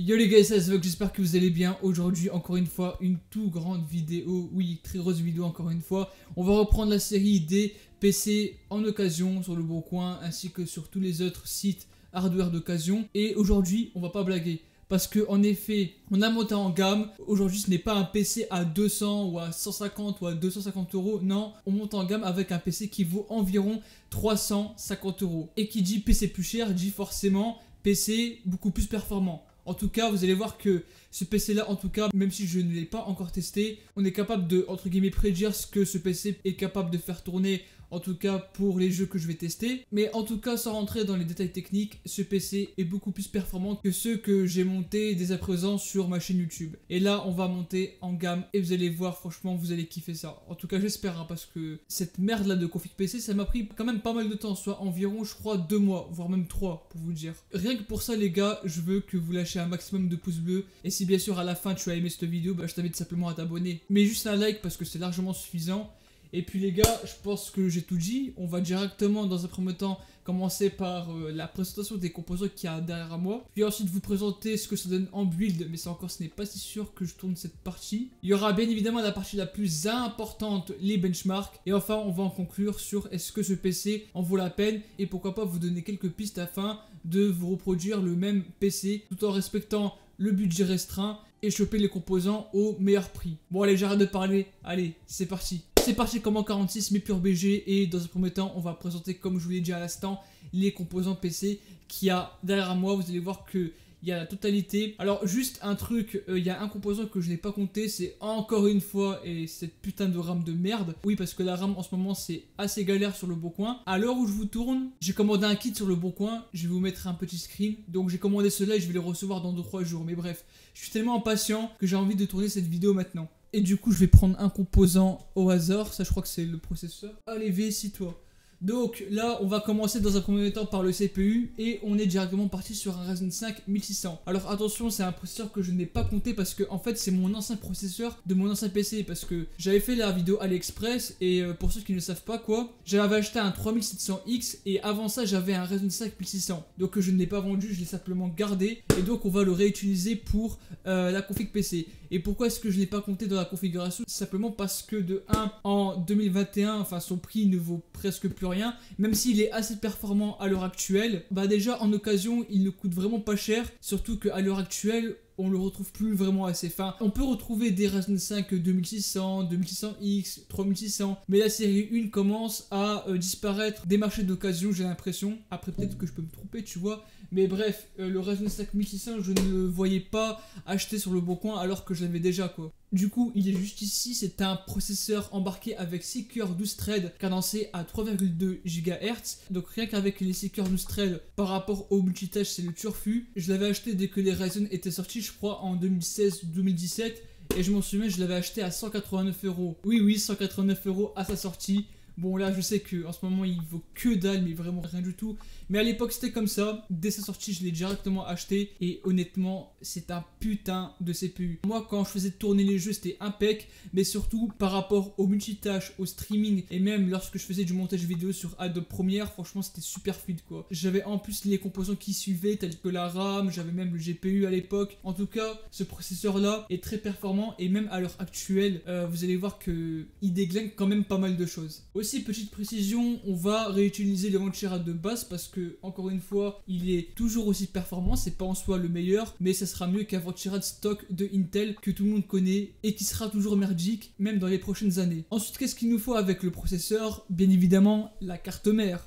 Yo les gars, c'est Svog, j'espère que vous allez bien. Aujourd'hui, encore une fois, une tout grande vidéo, oui, très grosse vidéo encore une fois. On va reprendre la série des PC en occasion sur le Boncoin ainsi que sur tous les autres sites hardware d'occasion. Et aujourd'hui, on va pas blaguer. Parce que en effet, on a monté en gamme. Aujourd'hui, ce n'est pas un PC à 200 ou à 150 ou à 250 euros. Non, on monte en gamme avec un PC qui vaut environ 350 euros. Et qui dit PC plus cher, dit forcément PC beaucoup plus performant. En tout cas, vous allez voir que ce PC là, en tout cas, même si je ne l'ai pas encore testé, on est capable de, entre guillemets, prédire ce que ce PC est capable de faire tourner, en tout cas pour les jeux que je vais tester. Mais en tout cas, sans rentrer dans les détails techniques, ce PC est beaucoup plus performant que ceux que j'ai montés dès à présent sur ma chaîne YouTube. Et là, on va monter en gamme et vous allez voir, franchement, vous allez kiffer ça. En tout cas, j'espère, hein, parce que cette merde là de config PC, ça m'a pris quand même pas mal de temps, soit environ, je crois, 2 mois, voire même 3, pour vous dire. Rien que pour ça, les gars, je veux que vous lâchez un maximum de pouces bleus. Et si bien sûr à la fin tu as aimé cette vidéo, bah, je t'invite simplement à t'abonner. Mais juste un like parce que c'est largement suffisant. Et puis les gars, je pense que j'ai tout dit. On va directement dans un premier temps commencer par la présentation des composants qu'il y a derrière moi. Puis ensuite vous présenter ce que ça donne en build. Mais ça encore, ce n'est pas si sûr que je tourne cette partie. Il y aura bien évidemment la partie la plus importante, les benchmarks. Et enfin, on va en conclure sur est-ce que ce PC en vaut la peine. Et pourquoi pas vous donner quelques pistes afin de vous reproduire le même PC tout en respectant le budget restreint et choper les composants au meilleur prix. Bon allez, j'arrête de parler, allez, c'est parti. C'est parti comme en 46, mais pur BG, et dans un premier temps, on va présenter, comme je vous l'ai dit à l'instant, les composants PC qu'il y a derrière moi. Vous allez voir que il y a la totalité. Alors juste un truc, il y a un composant que je n'ai pas compté, c'est encore une fois, et cette putain de RAM de merde. Oui, parce que la RAM en ce moment c'est assez galère sur le Boncoin. À l'heure où je vous tourne, j'ai commandé un kit sur le Boncoin, je vais vous mettre un petit screen. Donc j'ai commandé cela et je vais le recevoir dans 2-3 jours. Mais bref, je suis tellement impatient que j'ai envie de tourner cette vidéo maintenant. Et du coup je vais prendre un composant au hasard, ça je crois que c'est le processeur. Allez, VSI-toi. Donc là on va commencer dans un premier temps par le CPU et on est directement parti sur un Ryzen 5 1600. Alors attention, c'est un processeur que je n'ai pas compté parce que en fait c'est mon ancien processeur de mon ancien PC, parce que j'avais fait la vidéo AliExpress et pour ceux qui ne savent pas quoi, j'avais acheté un 3700X et avant ça j'avais un Ryzen 5 1600. Donc je ne l'ai pas vendu, je l'ai simplement gardé et donc on va le réutiliser pour la config PC. Et pourquoi est-ce que je n'ai pas compté dans la configuration? Simplement parce que de 1 en 2021, enfin son prix ne vaut presque plus rien, même s'il est assez performant à l'heure actuelle. Bah déjà en occasion il ne coûte vraiment pas cher, surtout qu'à l'heure actuelle on le retrouve plus vraiment assez fin. On peut retrouver des Ryzen 5 2600, 2600X, 3600, mais la série 1 commence à disparaître des marchés d'occasion, j'ai l'impression. Après peut-être que je peux me tromper, tu vois. Mais bref, le Ryzen 5 1600, je ne le voyais pas acheter sur le Boncoin alors que je l'avais déjà, quoi. Du coup, il est juste ici, c'est un processeur embarqué avec 6 cœurs 12 threads cadencé à 3,2 GHz. Donc rien qu'avec les 6 cœurs 12 threads par rapport au multitâche, c'est le turfu. Je l'avais acheté dès que les Ryzen étaient sortis, je crois en 2016 ou 2017. Et je m'en souviens, je l'avais acheté à 189 euros. Oui, 189 euros à sa sortie. Bon là je sais qu'en ce moment il vaut que dalle, mais vraiment rien du tout. Mais à l'époque c'était comme ça, dès sa sortie je l'ai directement acheté. Et honnêtement c'est un putain de CPU. Moi quand je faisais tourner les jeux c'était impec. Mais surtout par rapport au multitâche, au streaming, et même lorsque je faisais du montage vidéo sur Adobe Premiere, franchement c'était super fluide quoi. J'avais en plus les composants qui suivaient tels que la RAM, j'avais même le GPU à l'époque. En tout cas ce processeur là est très performant. Et même à l'heure actuelle vous allez voir que il déglingue quand même pas mal de choses. Aussi, petite précision, on va réutiliser le Vanchira de base parce que, encore une fois, il est toujours aussi performant. C'est pas en soi le meilleur, mais ça sera mieux qu'un Vanchira de stock de Intel que tout le monde connaît et qui sera toujours merdique, même dans les prochaines années. Ensuite, qu'est-ce qu'il nous faut avec le processeur? Bien évidemment, la carte mère.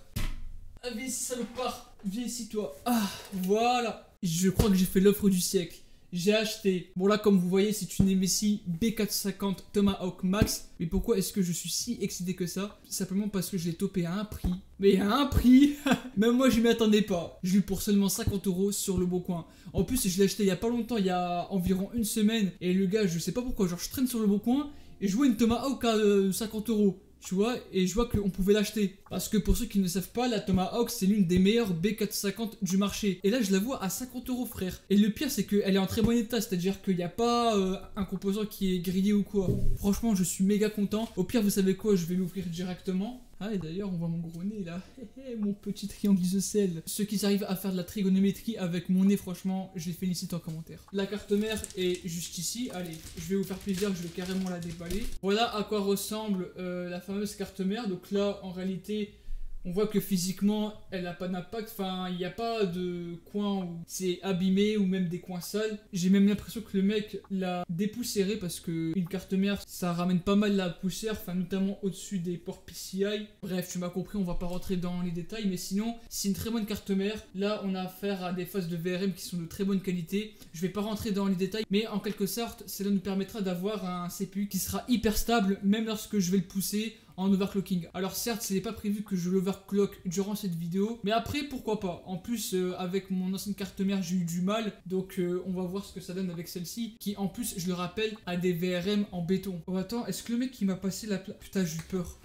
Ah, viens ici, salopard. Viens ici, toi. Ah, voilà. Je crois que j'ai fait l'offre du siècle. J'ai acheté, bon là comme vous voyez c'est une MSI B450 Tomahawk Max. Mais pourquoi est-ce que je suis si excité que ça? Simplement parce que je l'ai topé à un prix. Mais à un prix même moi je m'y attendais pas. Je l'ai eu pour seulement 50 euros sur le Boncoin. En plus je l'ai acheté il y a pas longtemps, il y a environ une semaine. Et le gars je sais pas pourquoi, genre je traîne sur le Boncoin et je vois une Tomahawk à 50 euros. Tu vois, et je vois qu'on pouvait l'acheter. Parce que pour ceux qui ne savent pas, la Tomahawk c'est l'une des meilleures B450 du marché. Et là je la vois à 50 euros frère. Et le pire c'est qu'elle est en très bon état, c'est-à-dire qu'il n'y a pas un composant qui est grillé ou quoi. Franchement je suis méga content. Au pire vous savez quoi, je vais l'ouvrir directement. Ah, et d'ailleurs, on voit mon gros nez là. Mon petit triangle isocèle. Ceux qui arrivent à faire de la trigonométrie avec mon nez, franchement, je les félicite en commentaire. La carte mère est juste ici. Allez, je vais vous faire plaisir, je vais carrément la déballer. Voilà à quoi ressemble la fameuse carte mère. Donc là, en réalité, on voit que physiquement, elle n'a pas d'impact. Enfin, il n'y a pas de coin où c'est abîmé ou même des coins sales. J'ai même l'impression que le mec l'a dépoussiéré parce que une carte mère, ça ramène pas mal la poussière, enfin notamment au-dessus des ports PCI. Bref, tu m'as compris, on va pas rentrer dans les détails, mais sinon, c'est une très bonne carte mère. Là, on a affaire à des phases de VRM qui sont de très bonne qualité. Je vais pas rentrer dans les détails, mais en quelque sorte, cela nous permettra d'avoir un CPU qui sera hyper stable, même lorsque je vais le pousser en overclocking. Alors certes, ce n'est pas prévu que je l'overclock durant cette vidéo, mais après pourquoi pas. En plus, avec mon ancienne carte mère, j'ai eu du mal, donc on va voir ce que ça donne avec celle-ci, qui en plus, je le rappelle, a des VRM en béton. Oh attends, est-ce que le mec qui m'a passé la plaque... Putain, j'ai eu peur.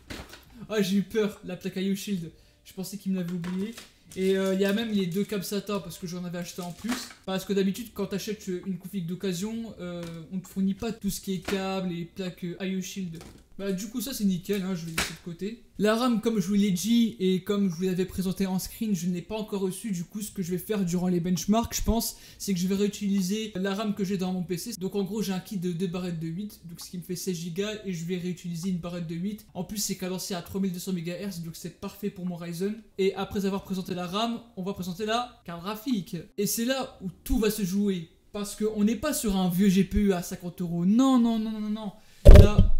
Ah, j'ai eu peur, la plaque IO Shield. Je pensais qu'il me l'avait oublié. Et il y a même les deux câbles SATA parce que j'en avais acheté en plus. Parce que d'habitude, quand tu achètes une config d'occasion, on te fournit pas tout ce qui est câbles et plaques IO Shield. Bah du coup ça c'est nickel, hein, je vais laisser de côté. La RAM, comme je vous l'ai dit et comme je vous l'avais présenté en screen, je ne l'ai pas encore reçu. Du coup ce que je vais faire durant les benchmarks, je pense, c'est que je vais réutiliser la RAM que j'ai dans mon PC. Donc en gros j'ai un kit de 2 barrettes de 8, donc ce qui me fait 16 Go, et je vais réutiliser une barrette de 8. En plus c'est cadencé à 3200 MHz, donc c'est parfait pour mon Ryzen. Et après avoir présenté la RAM, on va présenter la carte graphique. Et c'est là où tout va se jouer. Parce qu'on n'est pas sur un vieux GPU à 50 €. Non, non, non, non, non. Là...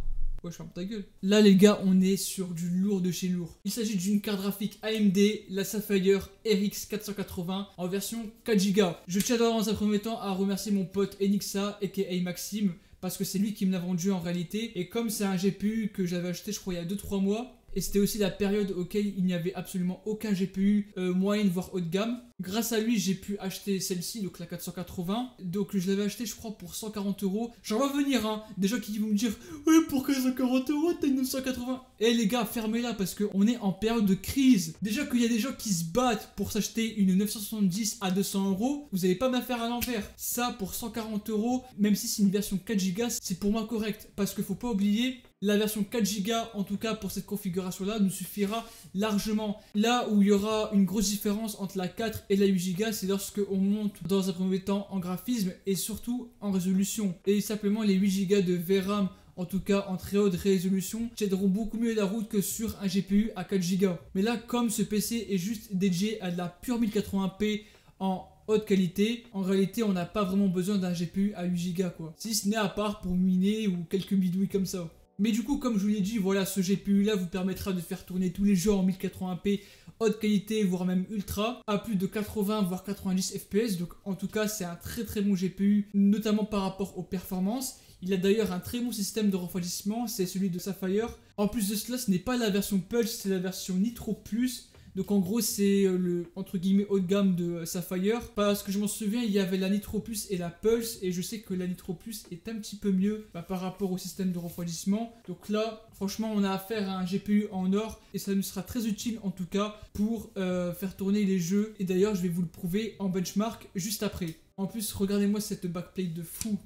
Ouais, je ferme ta gueule. Là, les gars, on est sur du lourd de chez lourd. Il s'agit d'une carte graphique AMD, la Sapphire RX 480 en version 4 Go. Je tiens dans un premier temps à remercier mon pote Enixa, aka Maxime, parce que c'est lui qui me l'a vendu en réalité. Et comme c'est un GPU que j'avais acheté, je crois, il y a 2-3 mois, et c'était aussi la période auquel il n'y avait absolument aucun GPU moyenne voire haut de gamme. Grâce à lui, j'ai pu acheter celle-ci, donc la 480. Donc je l'avais acheté, je crois, pour 140 €. J'en vois venir, hein. Des gens qui vont me dire « Ouais, pour 140 € t'as une 980 ». Eh les gars, fermez-la parce qu'on est en période de crise. Déjà qu'il y a des gens qui se battent pour s'acheter une 970 à 200 €, vous n'allez pas me la faire à l'envers. Ça, pour 140 €, même si c'est une version 4 Go, c'est pour moi correct. Parce qu'il faut pas oublier... La version 4 Go, en tout cas pour cette configuration-là, nous suffira largement. Là où il y aura une grosse différence entre la 4 et la 8 Go, c'est lorsque on monte dans un premier temps en graphisme et surtout en résolution. Et simplement les 8 Go de VRAM, en tout cas en très haute résolution, tiendront beaucoup mieux la route que sur un GPU à 4 Go. Mais là, comme ce PC est juste dédié à de la pure 1080p en haute qualité, en réalité on n'a pas vraiment besoin d'un GPU à 8 Go quoi. Si ce n'est à part pour miner ou quelques bidouilles comme ça. Mais du coup, comme je vous l'ai dit, voilà, ce GPU là vous permettra de faire tourner tous les jeux en 1080p haute qualité, voire même ultra, à plus de 80 voire 90 fps. Donc en tout cas, c'est un très très bon GPU, notamment par rapport aux performances. Il a d'ailleurs un très bon système de refroidissement, c'est celui de Sapphire. En plus de cela, ce n'est pas la version Pulse, c'est la version Nitro Plus. Donc en gros c'est le entre guillemets haut de gamme de Sapphire. Parce que je m'en souviens, il y avait la Nitro Plus et la Pulse. Et je sais que la Nitro Plus est un petit peu mieux par rapport au système de refroidissement. Donc là franchement on a affaire à un GPU en or. Et ça nous sera très utile en tout cas pour faire tourner les jeux. Et d'ailleurs je vais vous le prouver en benchmark juste après. En plus regardez-moi cette backplate de fou.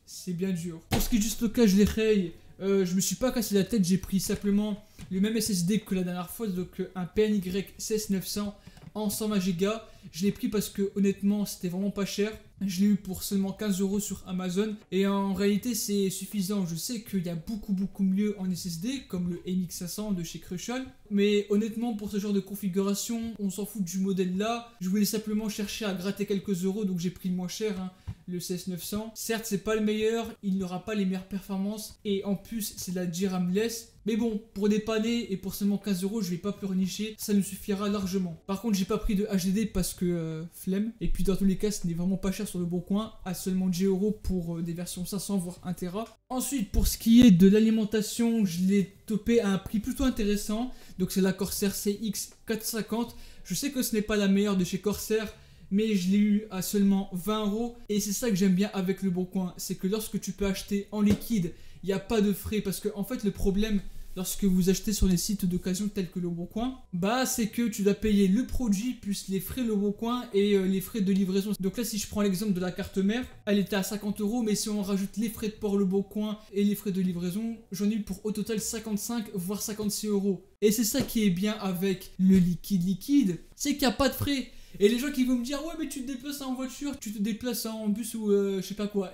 C'est bien dur. Pour ce qui est du stockage des rails, je me suis pas cassé la tête, j'ai pris simplement le même SSD que la dernière fois, donc un PNY 16900 en 120 Go. Je l'ai pris parce que honnêtement c'était vraiment pas cher. Je l'ai eu pour seulement 15 € sur Amazon et en réalité c'est suffisant. Je sais qu'il y a beaucoup mieux en SSD comme le MX500 de chez Crucial, mais honnêtement pour ce genre de configuration on s'en fout du modèle là. Je voulais simplement chercher à gratter quelques euros, donc j'ai pris le moins cher, hein, le CS900. Certes c'est pas le meilleur, il n'aura pas les meilleures performances et en plus c'est la DRAM-less. Mais bon, pour dépanner et pour seulement 15 €, je vais pas pleurnicher, ça nous suffira largement. Par contre, j'ai pas pris de HDD parce que flemme. Et puis dans tous les cas, ce n'est vraiment pas cher sur le bon coin, à seulement 10 € pour des versions 500 voire 1 Tera. Ensuite, pour ce qui est de l'alimentation, je l'ai topé à un prix plutôt intéressant. Donc c'est la Corsair CX 450. Je sais que ce n'est pas la meilleure de chez Corsair, mais je l'ai eu à seulement 20 €. Et c'est ça que j'aime bien avec le bon coin, c'est que lorsque tu peux acheter en liquide, il n'y a pas de frais parce que en fait le problème lorsque vous achetez sur les sites d'occasion tels que Le Bon Coin, bah c'est que tu dois payer le produit plus les frais Le Bon Coin et les frais de livraison. Donc là, si je prends l'exemple de la carte mère, elle était à 50 €, mais si on rajoute les frais de port Le Bon Coin et les frais de livraison, j'en ai eu pour au total 55 voire 56 €. Et c'est ça qui est bien avec le liquide, c'est qu'il n'y a pas de frais. Et les gens qui vont me dire ouais mais tu te déplaces en voiture, tu te déplaces en bus ou je sais pas quoi.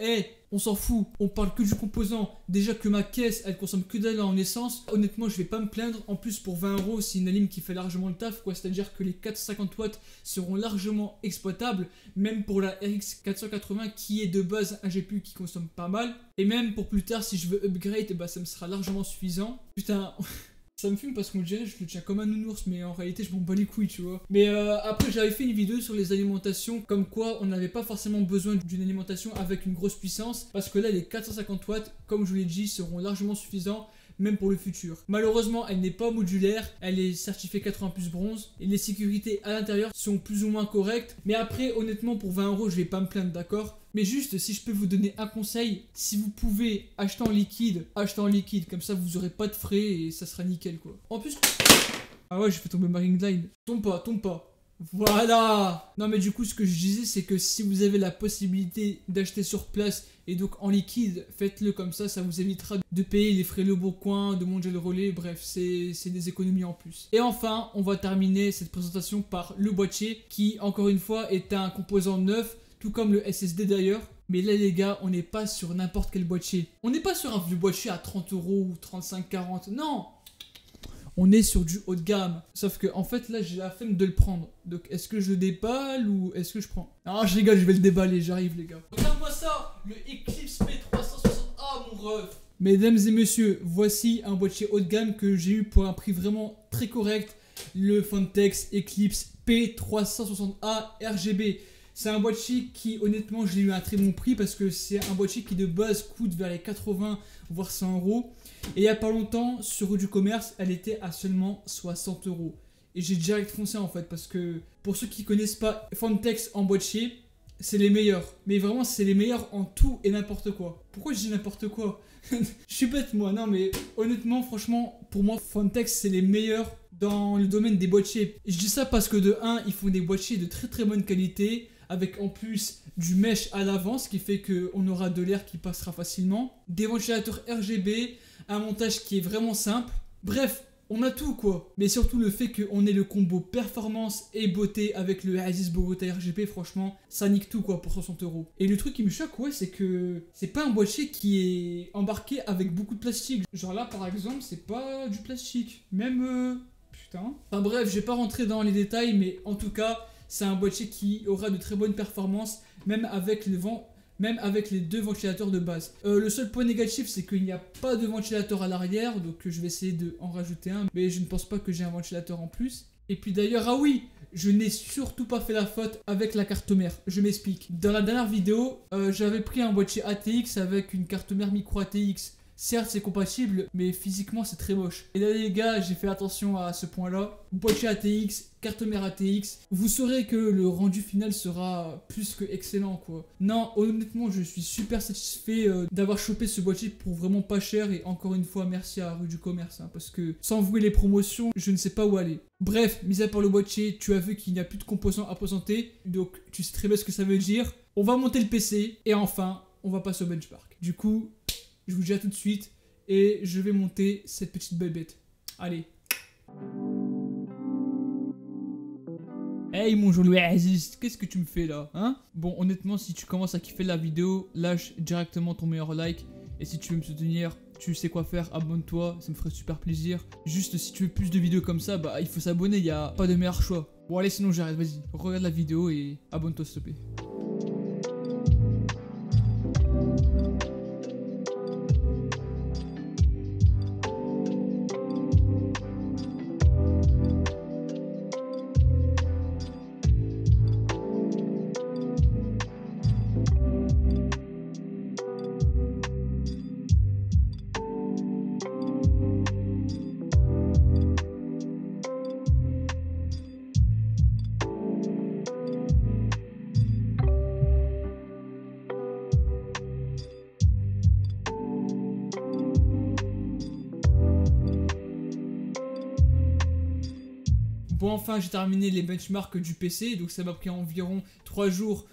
On s'en fout, on parle que du composant. Déjà que ma caisse elle consomme que dalle en essence. Honnêtement je vais pas me plaindre. En plus pour 20 €, c'est une alim qui fait largement le taf quoi. C'est-à-dire que les 450 watts seront largement exploitables. Même pour la RX 480 qui est de base un GPU qui consomme pas mal. Et même pour plus tard si je veux upgrade, bah ça me sera largement suffisant. Putain... Ça me fume parce qu'on dirait je le tiens comme un nounours, mais en réalité je m'en bats les couilles, tu vois. Mais après j'avais fait une vidéo sur les alimentations, comme quoi on n'avait pas forcément besoin d'une alimentation avec une grosse puissance, parce que là les 450 watts, comme je vous l'ai dit, seront largement suffisants, même pour le futur. Malheureusement, elle n'est pas modulaire, elle est certifiée 80 plus bronze, et les sécurités à l'intérieur sont plus ou moins correctes. Mais après, honnêtement, pour 20 € je vais pas me plaindre, d'accord ? Mais juste, si je peux vous donner un conseil, si vous pouvez acheter en liquide, achetez en liquide, comme ça vous aurez pas de frais et ça sera nickel quoi. En plus... Ah ouais, j'ai fait tomber ma ring line. Tombe pas. Voilà. Non mais du coup ce que je disais c'est que si vous avez la possibilité d'acheter sur place et donc en liquide, faites-le comme ça vous évitera de payer les frais Le Bon Coin, de manger le relais, bref c'est des économies en plus. Et enfin on va terminer cette présentation par le boîtier qui encore une fois est un composant neuf, tout comme le SSD d'ailleurs. Mais là les gars, on n'est pas sur n'importe quel boîtier. On n'est pas sur un vieux boîtier à 30 € ou 35-40, non. On est sur du haut de gamme. Sauf que en fait là j'ai la flemme de le prendre. Donc est-ce que je le déballe ou est-ce que je prends? Ah je rigole, je vais le déballer, j'arrive les gars. Regarde-moi ça, le Eclipse P360A mon ref. Mesdames et messieurs, voici un boîtier haut de gamme que j'ai eu pour un prix vraiment très correct. Le Phontex Eclipse P360A RGB. C'est un boîtier qui, honnêtement, je l'ai eu à un très bon prix parce que c'est un boîtier qui de base coûte vers les 80 voire 100 €. Et il n'y a pas longtemps, sur du commerce, elle était à seulement 60 €. Et j'ai direct foncé en fait parce que pour ceux qui connaissent pas Phontex en boîtier, c'est les meilleurs. Mais vraiment, c'est les meilleurs en tout et n'importe quoi. Pourquoi je dis n'importe quoi? Je suis bête moi, non mais honnêtement, franchement, pour moi, Phontex c'est les meilleurs dans le domaine des boîtiers. Et je dis ça parce que de 1, ils font des boîtiers de très très bonne qualité, avec en plus du mesh à l'avant, ce qui fait qu'on aura de l'air qui passera facilement, des ventilateurs RGB, un montage qui est vraiment simple. Bref, on a tout quoi. Mais surtout le fait qu'on ait le combo performance et beauté avec le Aziz Bogota RGB, franchement, ça nique tout quoi pour 60 €. Et le truc qui me choque, ouais, c'est que c'est pas un boîtier qui est embarqué avec beaucoup de plastique. Genre là par exemple, c'est pas du plastique. Même... Putain. Enfin bref, je vais pas rentrer dans les détails, mais en tout cas... C'est un boîtier qui aura de très bonnes performances, même avec les deux ventilateurs de base. Le seul point négatif, c'est qu'il n'y a pas de ventilateur à l'arrière, donc je vais essayer d'en rajouter un, mais je ne pense pas que j'ai un ventilateur en plus. Et puis d'ailleurs, ah oui, je n'ai surtout pas fait la faute avec la carte mère, je m'explique. Dans la dernière vidéo, j'avais pris un boîtier ATX avec une carte mère micro ATX. Certes, c'est compatible, mais physiquement, c'est très moche. Et là, les gars, j'ai fait attention à ce point-là. Boîtier ATX, carte mère ATX. Vous saurez que le rendu final sera plus que excellent, quoi. Non, honnêtement, je suis super satisfait d'avoir chopé ce boîtier pour vraiment pas cher. Et encore une fois, merci à Rue du Commerce. Hein, parce que sans vous les promotions, je ne sais pas où aller. Bref, mis à part le boîtier, tu as vu qu'il n'y a plus de composants à présenter. Donc, tu sais très bien ce que ça veut dire. On va monter le PC. Et enfin, on va passer au benchmark. Du coup... Je vous dis à tout de suite et je vais monter cette petite bébête. Allez. Hey mon joli Aziz, qu'est-ce que tu me fais là, hein? Bon, honnêtement, si tu commences à kiffer la vidéo, lâche directement ton meilleur like. Et si tu veux me soutenir, tu sais quoi faire, abonne-toi, ça me ferait super plaisir. Juste si tu veux plus de vidéos comme ça, bah il faut s'abonner, il n'y a pas de meilleur choix. Bon allez, sinon j'arrête, vas-y, regarde la vidéo et abonne-toi s'il te plaît. Bon, enfin, j'ai terminé les benchmarks du PC, donc ça m'a pris environ 3 jours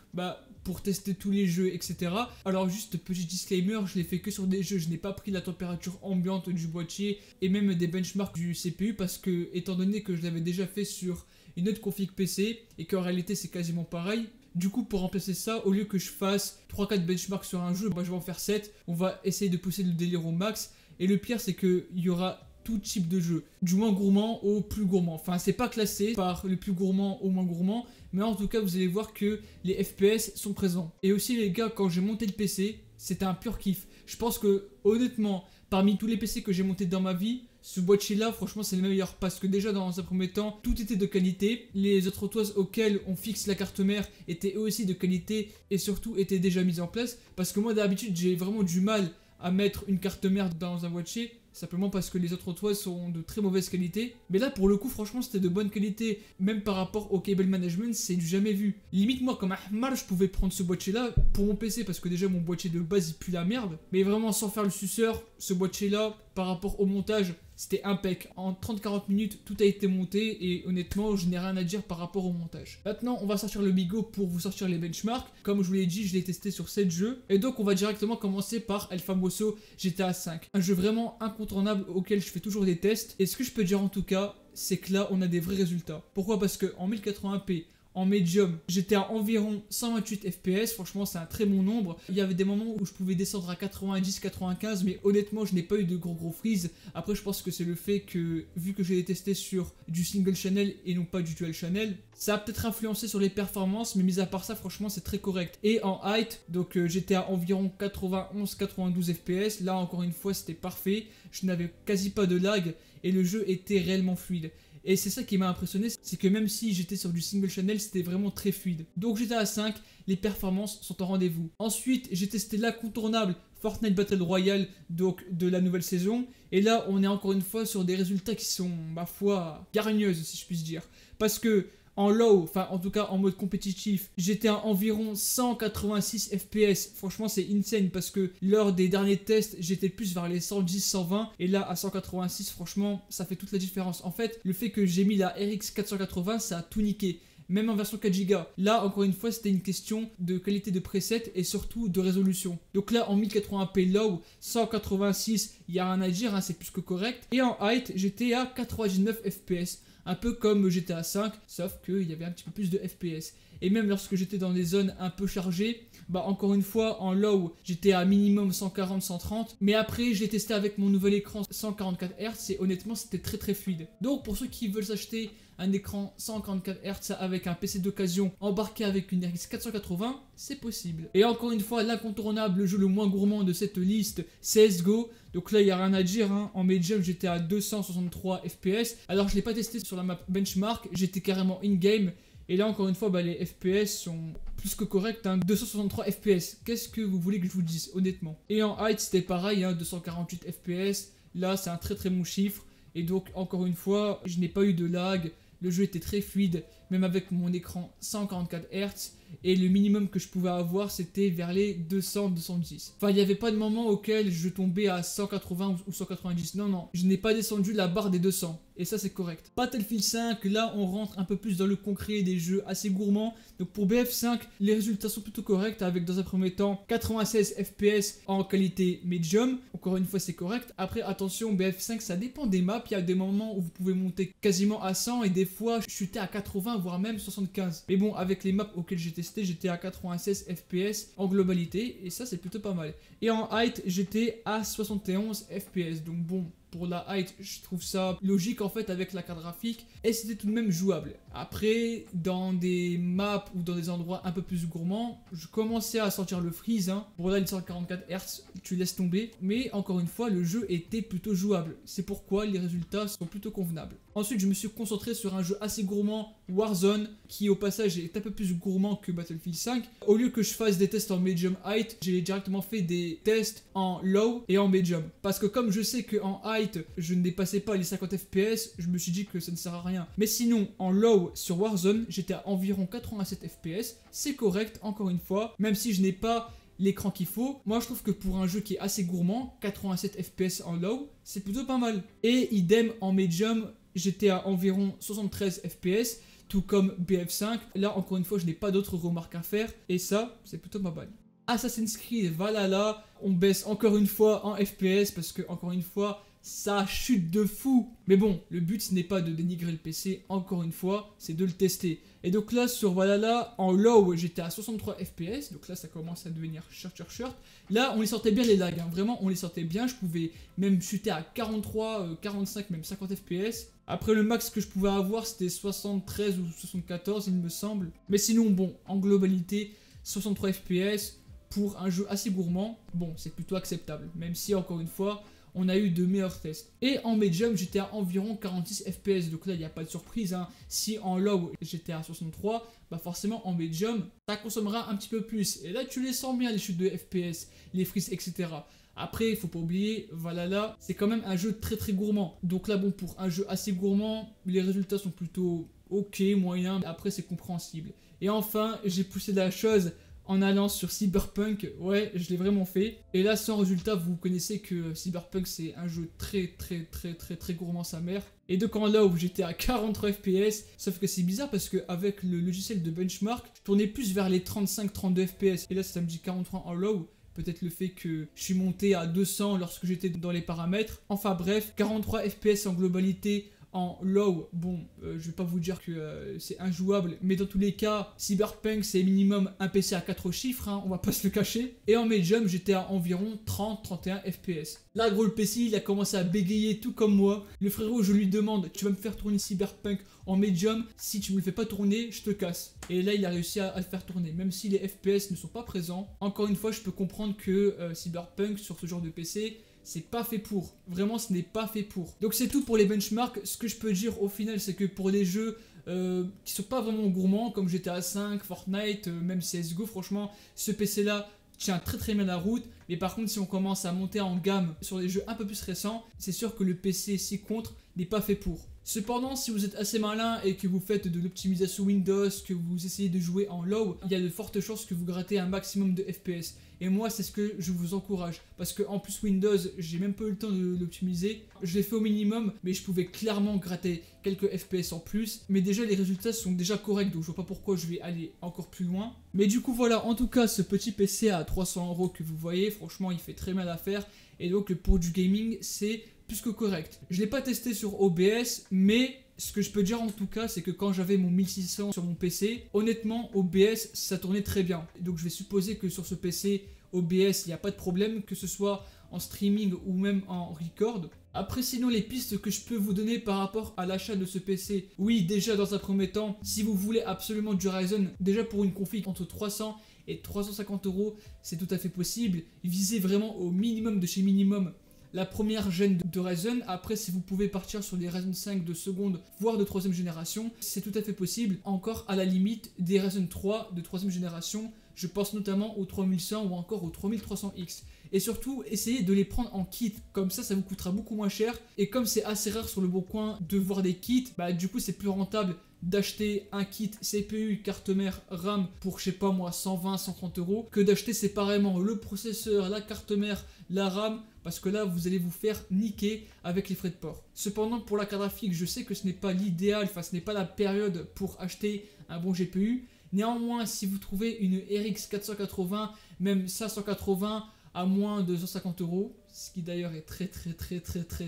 pour tester tous les jeux, etc. Alors juste petit disclaimer, je l'ai fait que sur des jeux, je n'ai pas pris la température ambiante du boîtier et même des benchmarks du CPU parce que, étant donné que je l'avais déjà fait sur une autre config PC et qu'en réalité c'est quasiment pareil, du coup pour remplacer ça, au lieu que je fasse 3-4 benchmarks sur un jeu, je vais en faire 7, on va essayer de pousser le délire au max, et le pire c'est qu'il y aura tout type de jeu, du moins gourmand au plus gourmand. Enfin, c'est pas classé par le plus gourmand au moins gourmand, mais en tout cas, vous allez voir que les FPS sont présents. Et aussi, les gars, quand j'ai monté le PC, c'était un pur kiff. Je pense que, honnêtement, parmi tous les PC que j'ai montés dans ma vie, ce boîtier-là, franchement, c'est le meilleur parce que déjà, dans un premier temps, tout était de qualité. Les autres toises auxquelles on fixe la carte mère étaient eux aussi de qualité et surtout étaient déjà mises en place. Parce que moi, d'habitude, j'ai vraiment du mal à mettre une carte mère dans un boîtier, simplement parce que les autres toises sont de très mauvaise qualité. Mais là, pour le coup, franchement, c'était de bonne qualité. Même par rapport au cable management, c'est du jamais vu. Limite, moi, comme Ahmar, je pouvais prendre ce boîtier-là pour mon PC, parce que déjà, mon boîtier de base, il pue la merde. Mais vraiment, sans faire le suceur, ce boîtier-là, par rapport au montage, c'était impec. En 30-40 minutes, tout a été monté et honnêtement, je n'ai rien à dire par rapport au montage. Maintenant, on va sortir le Bigo pour vous sortir les benchmarks. Comme je vous l'ai dit, je l'ai testé sur 7 jeux. Et donc, on va directement commencer par El Famoso GTA V. Un jeu vraiment incontournable auquel je fais toujours des tests. Et ce que je peux dire en tout cas, c'est que là, on a des vrais résultats. Pourquoi? Parce qu'en 1080p, en médium, j'étais à environ 128 FPS, franchement c'est un très bon nombre. Il y avait des moments où je pouvais descendre à 90, 95, mais honnêtement je n'ai pas eu de gros freeze. Après je pense que c'est le fait que, vu que j'ai testé sur du single channel et non pas du dual channel, ça a peut-être influencé sur les performances, mais mis à part ça franchement c'est très correct. Et en height, donc j'étais à environ 91, 92 FPS, là encore une fois c'était parfait, je n'avais quasi pas de lag et le jeu était réellement fluide. Et c'est ça qui m'a impressionné, c'est que même si j'étais sur du single channel, c'était vraiment très fluide. Donc GTA 5, les performances sont en rendez-vous. Ensuite, j'ai testé l'incontournable Fortnite Battle Royale, donc de la nouvelle saison. Et là, on est encore une fois sur des résultats qui sont, ma foi, hargneuses si je puis dire. Parce que en low, enfin en tout cas en mode compétitif, j'étais à environ 186 FPS. Franchement c'est insane parce que lors des derniers tests, j'étais plus vers les 110, 120 et là à 186, franchement ça fait toute la différence. En fait, le fait que j'ai mis la RX 480, ça a tout niqué. Même en version 4 Go. Là, encore une fois, c'était une question de qualité de preset et surtout de résolution. Donc là, en 1080p low, 186, il n'y a rien à dire, hein, c'est plus que correct. Et en height, j'étais à 99 FPS. Un peu comme GTA 5, sauf qu'il y avait un petit peu plus de FPS. Et même lorsque j'étais dans des zones un peu chargées, encore une fois, en low, j'étais à minimum 140-130. Mais après, je l'ai testé avec mon nouvel écran 144 Hz et honnêtement, c'était très très fluide. Donc pour ceux qui veulent s'acheter un écran 144 Hz avec un PC d'occasion embarqué avec une RX 480, c'est possible. Et encore une fois, l'incontournable, le jeu le moins gourmand de cette liste, CSGO. Donc là, il n'y a rien à dire, hein. En medium, j'étais à 263 FPS. Alors, je ne l'ai pas testé sur la map benchmark, j'étais carrément in-game. Et là, encore une fois, les FPS sont plus que corrects, hein. 263 FPS. Qu'est-ce que vous voulez que je vous dise, honnêtement? Et en height, c'était pareil, hein, 248 FPS. Là, c'est un très très bon chiffre. Et donc, encore une fois, je n'ai pas eu de lag. Le jeu était très fluide, même avec mon écran 144 Hz. Et le minimum que je pouvais avoir, c'était vers les 200-210. Enfin, il n'y avait pas de moment auquel je tombais à 180 ou 190. Non, non, je n'ai pas descendu la barre des 200. Et ça, c'est correct. Battlefield 5, là, on rentre un peu plus dans le concret des jeux assez gourmands. Donc pour BF5, les résultats sont plutôt corrects avec, dans un premier temps, 96 FPS en qualité medium. Encore une fois, c'est correct. Après, attention, BF5, ça dépend des maps. Il y a des moments où vous pouvez monter quasiment à 100 et des fois, chuter à 80, voire même 75. Mais bon, avec les maps auxquelles j'ai testé, j'étais à 96 FPS en globalité et ça, c'est plutôt pas mal. Et en height, j'étais à 71 FPS. Donc bon, pour la height, je trouve ça logique en fait avec la carte graphique et c'était tout de même jouable. Après, dans des maps ou dans des endroits un peu plus gourmands, je commençais à sentir le freeze, hein. Pour là, les 144 Hz, tu laisses tomber. Mais encore une fois, le jeu était plutôt jouable. C'est pourquoi les résultats sont plutôt convenables. Ensuite, je me suis concentré sur un jeu assez gourmand, Warzone, qui au passage est un peu plus gourmand que Battlefield 5. Au lieu que je fasse des tests en medium height, j'ai directement fait des tests en low et en medium. Parce que comme je sais qu'en height, je ne dépassais pas les 50 FPS, je me suis dit que ça ne sert à rien. Mais sinon, en low sur Warzone, j'étais à environ 87 FPS. C'est correct, encore une fois, même si je n'ai pas l'écran qu'il faut. Moi, je trouve que pour un jeu qui est assez gourmand, 87 FPS en low, c'est plutôt pas mal. Et idem en medium, j'étais à environ 73 FPS, tout comme BF5. Là, encore une fois, je n'ai pas d'autres remarques à faire, et ça, c'est plutôt ma balle. Assassin's Creed Valhalla, on baisse encore une fois en FPS, parce que, encore une fois, ça chute de fou. Mais bon, le but ce n'est pas de dénigrer le PC, encore une fois, c'est de le tester. Et donc là, sur Valhalla, en low, j'étais à 63 FPS, donc là, ça commence à devenir short. Là, on les sortait bien les lags, hein. Vraiment, on les sortait bien, je pouvais même chuter à 43, 45, même 50 FPS. Après, le max que je pouvais avoir, c'était 73 ou 74, il me semble. Mais sinon, bon, en globalité, 63 FPS pour un jeu assez gourmand, bon, c'est plutôt acceptable. Même si, encore une fois, on a eu de meilleurs tests. Et en medium, j'étais à environ 46 FPS. Donc là, il n'y a pas de surprise, hein. Si en low, j'étais à 63, bah forcément en medium, ça consommera un petit peu plus. Et là, tu les sens bien, les chutes de FPS, les frises, etc. Après, il faut pas oublier, Valhalla, c'est quand même un jeu très gourmand. Donc là, bon, pour un jeu assez gourmand, les résultats sont plutôt ok, moyen. Après, c'est compréhensible. Et enfin, j'ai poussé la chose en allant sur Cyberpunk. Ouais, je l'ai vraiment fait. Et là, sans résultat, vous connaissez que Cyberpunk, c'est un jeu très gourmand sa mère. Et donc en low, j'étais à 43 FPS. Sauf que c'est bizarre parce qu'avec le logiciel de benchmark, je tournais plus vers les 35-32 FPS. Et là, ça me dit 43 en low. Peut-être le fait que je suis monté à 200 lorsque j'étais dans les paramètres. Enfin bref, 43 FPS en globalité. En low, bon, je vais pas vous dire que c'est injouable, mais dans tous les cas, Cyberpunk c'est minimum un PC à 4 chiffres, hein, on va pas se le cacher. Et en medium, j'étais à environ 30-31 FPS. Là, gros, le PC il a commencé à bégayer tout comme moi. Le frérot, je lui demande, tu vas me faire tourner Cyberpunk en medium, si tu me le fais pas tourner, je te casse. Et là, il a réussi à le faire tourner, même si les FPS ne sont pas présents. Encore une fois, je peux comprendre que Cyberpunk sur ce genre de PC, c'est pas fait pour. Vraiment, ce n'est pas fait pour. Donc c'est tout pour les benchmarks. Ce que je peux dire au final, c'est que pour les jeux qui sont pas vraiment gourmands, comme GTA 5, Fortnite, même CSGO, franchement, ce PC-là tient très bien la route. Mais par contre, si on commence à monter en gamme sur des jeux un peu plus récents, c'est sûr que le PC, si contre, n'est pas fait pour. Cependant, si vous êtes assez malin et que vous faites de l'optimisation Windows, que vous essayez de jouer en low, il y a de fortes chances que vous grattez un maximum de FPS. Et moi, c'est ce que je vous encourage. Parce que en plus Windows, j'ai même pas eu le temps de l'optimiser. Je l'ai fait au minimum, mais je pouvais clairement gratter quelques FPS en plus. Mais déjà, les résultats sont déjà corrects, donc je vois pas pourquoi je vais aller encore plus loin. Mais du coup, voilà, en tout cas, ce petit PC à 300 € que vous voyez, franchement, il fait très mal à faire. Et donc, pour du gaming, c'est plus que correct. Je l'ai pas testé sur OBS, mais ce que je peux dire en tout cas, c'est que quand j'avais mon 1600 sur mon PC, honnêtement, OBS, ça tournait très bien. Donc je vais supposer que sur ce PC, OBS, il n'y a pas de problème, que ce soit en streaming ou même en record. Après, sinon, les pistes que je peux vous donner par rapport à l'achat de ce PC, oui, déjà dans un premier temps, si vous voulez absolument du Ryzen, déjà pour une config entre 300 et 350 €, c'est tout à fait possible. Visez vraiment au minimum de chez minimum la première gêne de Ryzen. Après, si vous pouvez partir sur des Ryzen 5 de seconde, voire de troisième génération, c'est tout à fait possible. Encore à la limite des Ryzen 3 de troisième génération, je pense notamment au 3100 ou encore au 3300X. Et surtout, essayez de les prendre en kit, comme ça vous coûtera beaucoup moins cher. Et comme c'est assez rare sur le bon coin de voir des kits, bah du coup c'est plus rentable d'acheter un kit CPU, carte mère, RAM pour je sais pas moi 120, 130 € que d'acheter séparément le processeur, la carte mère, la RAM, parce que là vous allez vous faire niquer avec les frais de port. Cependant pour la carte graphique, je sais que ce n'est pas l'idéal, enfin ce n'est pas la période pour acheter un bon GPU. Néanmoins, si vous trouvez une RX 480, même 580 à moins de 150 €, ce qui d'ailleurs est très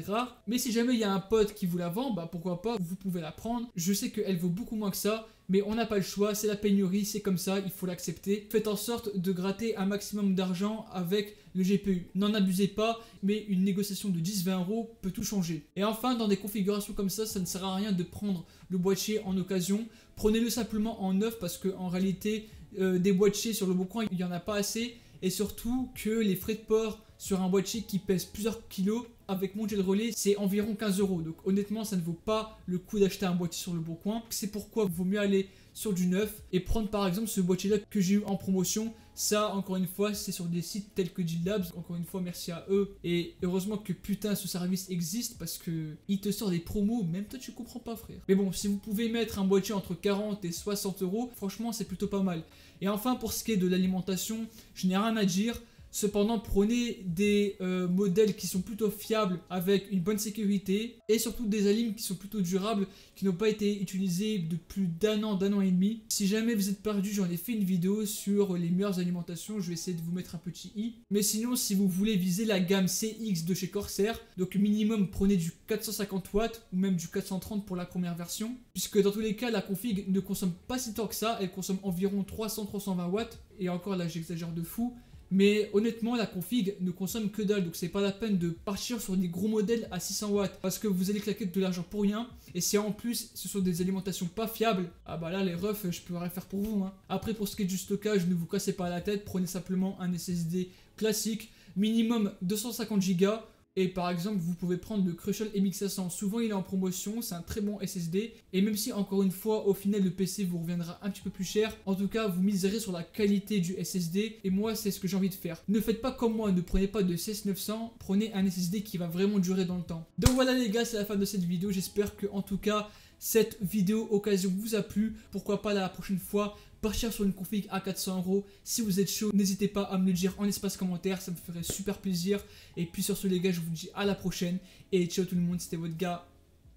rare. Mais si jamais il y a un pote qui vous la vend, bah pourquoi pas, vous pouvez la prendre. Je sais qu'elle vaut beaucoup moins que ça, mais on n'a pas le choix, c'est la pénurie, c'est comme ça, il faut l'accepter. Faites en sorte de gratter un maximum d'argent avec le GPU. N'en abusez pas, mais une négociation de 10-20 € peut tout changer. Et enfin, dans des configurations comme ça ne sert à rien de prendre le boîtier en occasion. Prenez-le simplement en neuf parce qu'en réalité, des boîtiers sur le bon coin, il n'y en a pas assez. Et surtout que les frais de port sur un boîtier qui pèse plusieurs kilos avec mon jet de relais, c'est environ 15 €. Donc honnêtement, ça ne vaut pas le coup d'acheter un boîtier sur le bon coin. C'est pourquoi il vaut mieux aller sur du neuf et prendre par exemple ce boîtier là que j'ai eu en promotion. Ça, encore une fois, c'est sur des sites tels que G-Labs. Encore une fois, merci à eux. Et heureusement que putain ce service existe parce que il te sort des promos, même toi tu comprends pas, frère. Mais bon, si vous pouvez mettre un boîtier entre 40 et 60 €, franchement, c'est plutôt pas mal. Et enfin, pour ce qui est de l'alimentation, je n'ai rien à dire. Cependant, prenez des modèles qui sont plutôt fiables avec une bonne sécurité et surtout des alim qui sont plutôt durables, qui n'ont pas été utilisés de plus d'un an et demi. Si jamais vous êtes perdu, j'en ai fait une vidéo sur les meilleures alimentations, je vais essayer de vous mettre un petit i. Mais sinon, si vous voulez viser la gamme CX de chez Corsair, donc minimum prenez du 450 watts ou même du 430 pour la première version, puisque dans tous les cas, la config ne consomme pas si tant que ça, elle consomme environ 300-320 watts, et encore là j'exagère de fou. Mais honnêtement, la config ne consomme que dalle, donc c'est pas la peine de partir sur des gros modèles à 600 watts parce que vous allez claquer de l'argent pour rien. Et si en plus ce sont des alimentations pas fiables, ah bah là les refs, je peux rien faire pour vous. Après, pour ce qui est du stockage, ne vous cassez pas la tête, prenez simplement un SSD classique, minimum 250 Go. Et par exemple, vous pouvez prendre le Crucial MX500. Souvent, il est en promotion. C'est un très bon SSD. Et même si, encore une fois, au final, le PC vous reviendra un petit peu plus cher, en tout cas, vous miserez sur la qualité du SSD. Et moi, c'est ce que j'ai envie de faire. Ne faites pas comme moi. Ne prenez pas de CS900. Prenez un SSD qui va vraiment durer dans le temps. Donc voilà, les gars, c'est la fin de cette vidéo. J'espère que, en tout cas, cette vidéo occasion vous a plu. Pourquoi pas la prochaine fois partir sur une config à 400 €. Si vous êtes chaud, n'hésitez pas à me le dire en espace commentaire, ça me ferait super plaisir. Et puis sur ce les gars, je vous dis à la prochaine et ciao tout le monde, c'était votre gars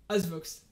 Asvox.